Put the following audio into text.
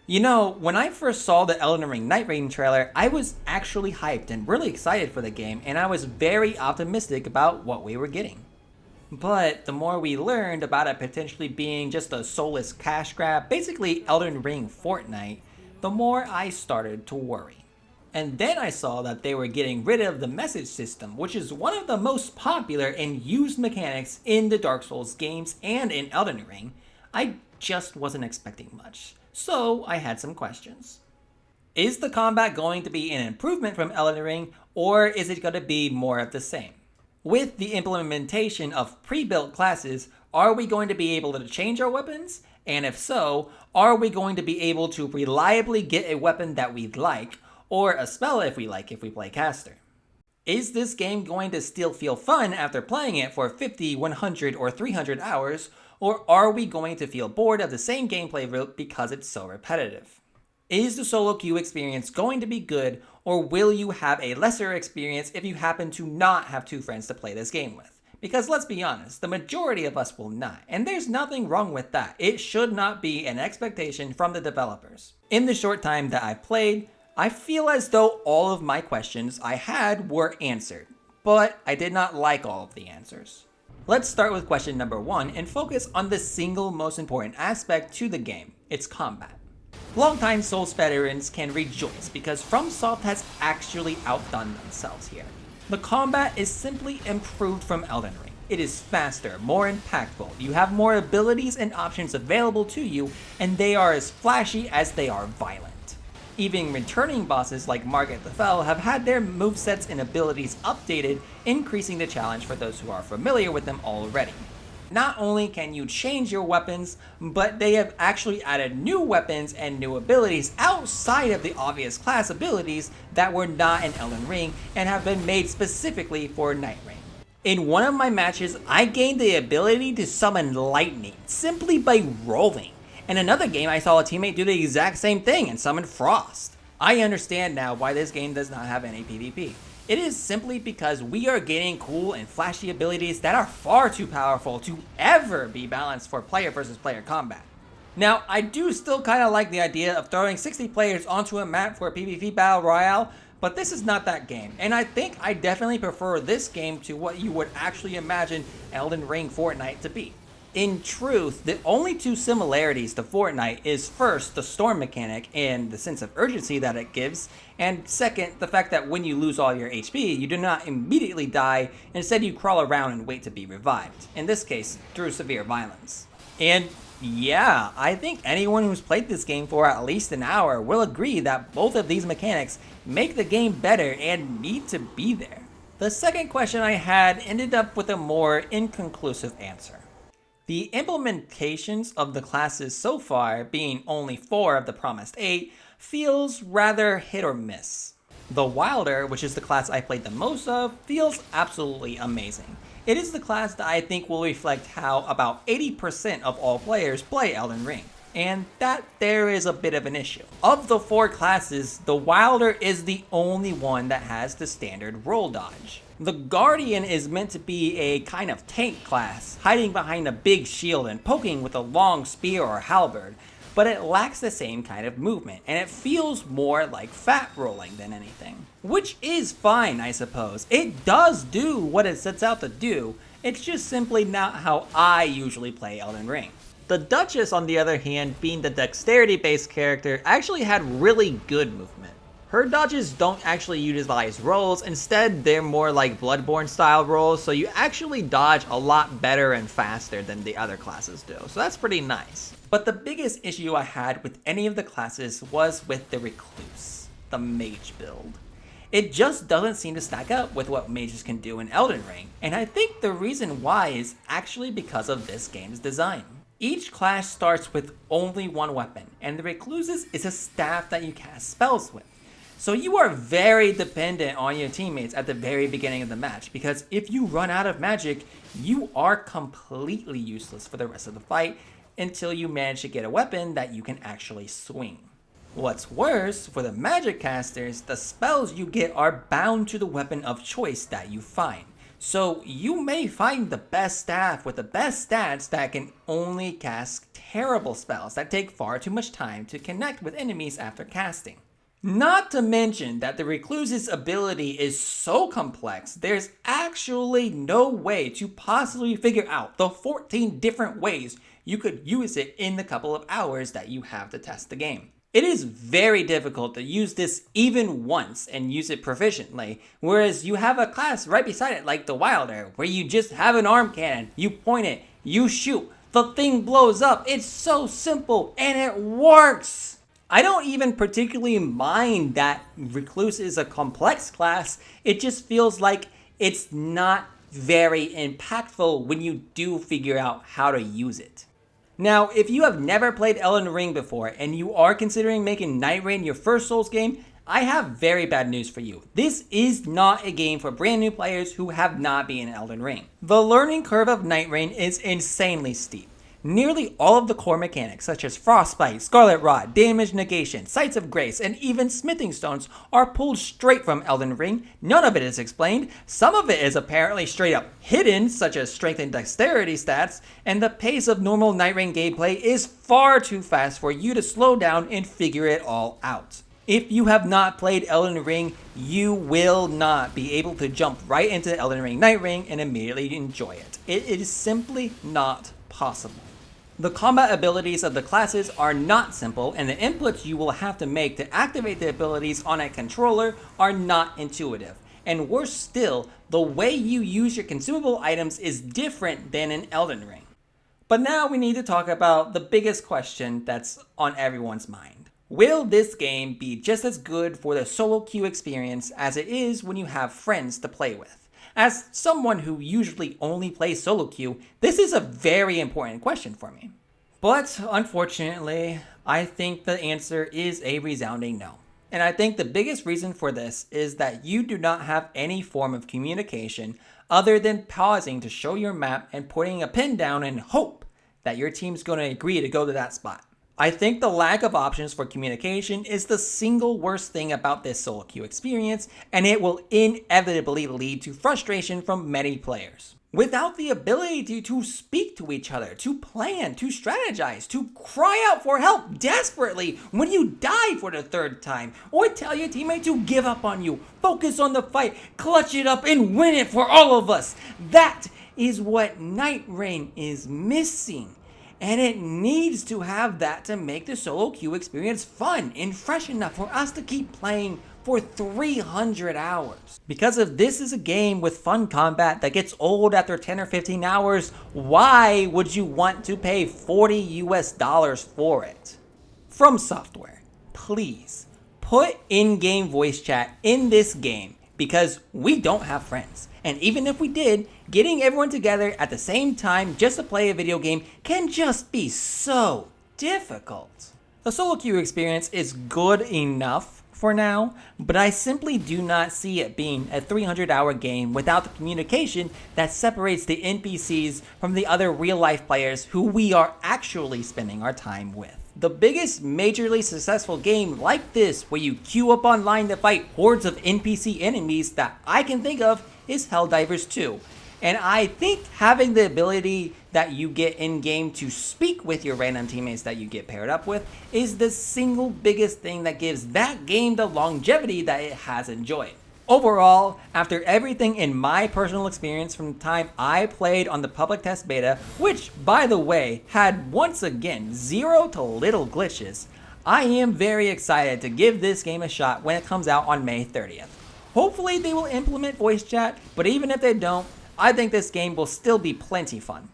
You know, when I first saw the Elden Ring Nightreign trailer, I was actually hyped and really excited for the game, and I was very optimistic about what we were getting. But the more we learned about it potentially being just a soulless cash grab, basically Elden Ring Fortnite, the more I started to worry. And then I saw that they were getting rid of the message system, which is one of the most popular and used mechanics in the Dark Souls games and in Elden Ring. I just wasn't expecting much, so I had some questions. Is the combat going to be an improvement from Elden Ring, or is it going to be more of the same? With the implementation of pre-built classes, are we going to be able to change our weapons? And if so, are we going to be able to reliably get a weapon that we like, or a spell if we like if we play caster? Is this game going to still feel fun after playing it for 50, 100, or 300 hours, or are we going to feel bored of the same gameplay route because it's so repetitive? Is the solo queue experience going to be good, or will you have a lesser experience if you happen to not have two friends to play this game with? Because let's be honest, the majority of us will not, and there's nothing wrong with that. It should not be an expectation from the developers. In the short time that I've played, I feel as though all of my questions I had were answered, but I did not like all of the answers. Let's start with question number 1 and focus on the single most important aspect to the game, its combat. Longtime Souls veterans can rejoice because FromSoft has actually outdone themselves here. The combat is simply improved from Elden Ring. It is faster, more impactful, you have more abilities and options available to you, and they are as flashy as they are violent. Even returning bosses like Margit the Fell have had their movesets and abilities updated, increasing the challenge for those who are familiar with them already. Not only can you change your weapons, but they have actually added new weapons and new abilities outside of the obvious class abilities that were not in Elden Ring and have been made specifically for Nightreign. In one of my matches, I gained the ability to summon lightning simply by rolling. In another game, I saw a teammate do the exact same thing and summon frost. I understand now why this game does not have any PvP. It is simply because we are getting cool and flashy abilities that are far too powerful to ever be balanced for player versus player combat. Now, I do still kind of like the idea of throwing 60 players onto a map for a PvP battle royale, but this is not that game, and I think I definitely prefer this game to what you would actually imagine Elden Ring Fortnite to be. In truth, the only two similarities to Fortnite is first, the storm mechanic and the sense of urgency that it gives, and second, the fact that when you lose all your HP, you do not immediately die, instead you crawl around and wait to be revived, in this case, through severe violence. And yeah, I think anyone who's played this game for at least an hour will agree that both of these mechanics make the game better and need to be there. The second question I had ended up with a more inconclusive answer. The implementations of the classes so far, being only 4 of the promised 8, feels rather hit or miss. The Wilder, which is the class I played the most of, feels absolutely amazing. It is the class that I think will reflect how about 80% of all players play Elden Ring, and that there is a bit of an issue. Of the 4 classes, the Wilder is the only one that has the standard roll dodge. The Guardian is meant to be a kind of tank class, hiding behind a big shield and poking with a long spear or halberd, but it lacks the same kind of movement, and it feels more like fat rolling than anything. Which is fine, I suppose. It does do what it sets out to do, it's just simply not how I usually play Elden Ring. The Duchess, on the other hand, being the dexterity-based character, actually had really good movement. Her dodges don't actually utilize rolls, instead they're more like Bloodborne style rolls, so you actually dodge a lot better and faster than the other classes do, so that's pretty nice. But the biggest issue I had with any of the classes was with the Recluse, the mage build. It just doesn't seem to stack up with what mages can do in Elden Ring, and I think the reason why is actually because of this game's design. Each class starts with only one weapon, and the Recluse's is a staff that you cast spells with. So you are very dependent on your teammates at the very beginning of the match, because if you run out of magic, you are completely useless for the rest of the fight until you manage to get a weapon that you can actually swing. What's worse, for the magic casters, the spells you get are bound to the weapon of choice that you find. So you may find the best staff with the best stats that can only cast terrible spells that take far too much time to connect with enemies after casting. Not to mention that the Recluse's ability is so complex, there's actually no way to possibly figure out the 14 different ways you could use it in the couple of hours that you have to test the game. It is very difficult to use this even once and use it proficiently, whereas you have a class right beside it like the Wilder, where you just have an arm cannon, you point it, you shoot, the thing blows up. It's so simple and it works! I don't even particularly mind that Recluse is a complex class, it just feels like it's not very impactful when you do figure out how to use it. Now, if you have never played Elden Ring before and you are considering making Nightreign your first Souls game, I have very bad news for you. This is not a game for brand new players who have not been in Elden Ring. The learning curve of Nightreign is insanely steep. Nearly all of the core mechanics such as Frostbite, Scarlet Rot, Damage Negation, Sights of Grace, and even Smithing Stones are pulled straight from Elden Ring. None of it is explained, some of it is apparently straight up hidden such as Strength and Dexterity stats, and the pace of normal Nightreign gameplay is far too fast for you to slow down and figure it all out. If you have not played Elden Ring, you will not be able to jump right into Elden Ring Nightreign and immediately enjoy it. It is simply not possible. The combat abilities of the classes are not simple, and the inputs you will have to make to activate the abilities on a controller are not intuitive. And worse still, the way you use your consumable items is different than in Elden Ring. But now we need to talk about the biggest question that's on everyone's mind. Will this game be just as good for the solo queue experience as it is when you have friends to play with? As someone who usually only plays solo queue, this is a very important question for me. But unfortunately, I think the answer is a resounding no. And I think the biggest reason for this is that you do not have any form of communication other than pausing to show your map and putting a pin down and hope that your team's going to agree to go to that spot. I think the lack of options for communication is the single worst thing about this solo queue experience, and it will inevitably lead to frustration from many players. Without the ability to speak to each other, to plan, to strategize, to cry out for help desperately when you die for the third time, or tell your teammate to give up on you, focus on the fight, clutch it up, and win it for all of us. That is what Nightreign is missing. And it needs to have that to make the solo queue experience fun and fresh enough for us to keep playing for 300 hours. Because if this is a game with fun combat that gets old after 10 or 15 hours, why would you want to pay $40 for it? From Software, please put in-game voice chat in this game because we don't have friends. And even if we did, getting everyone together at the same time just to play a video game can just be so difficult. The solo queue experience is good enough for now, but I simply do not see it being a 300-hour game without the communication that separates the NPCs from the other real-life players who we are actually spending our time with. The biggest majorly successful game like this, where you queue up online to fight hordes of NPC enemies that I can think of, is Helldivers 2. And I think having the ability that you get in-game to speak with your random teammates that you get paired up with is the single biggest thing that gives that game the longevity that it has enjoyed. Overall, after everything in my personal experience from the time I played on the public test beta, which by the way had once again zero to little glitches, I am very excited to give this game a shot when it comes out on May 30th. Hopefully they will implement voice chat, but even if they don't, I think this game will still be plenty fun.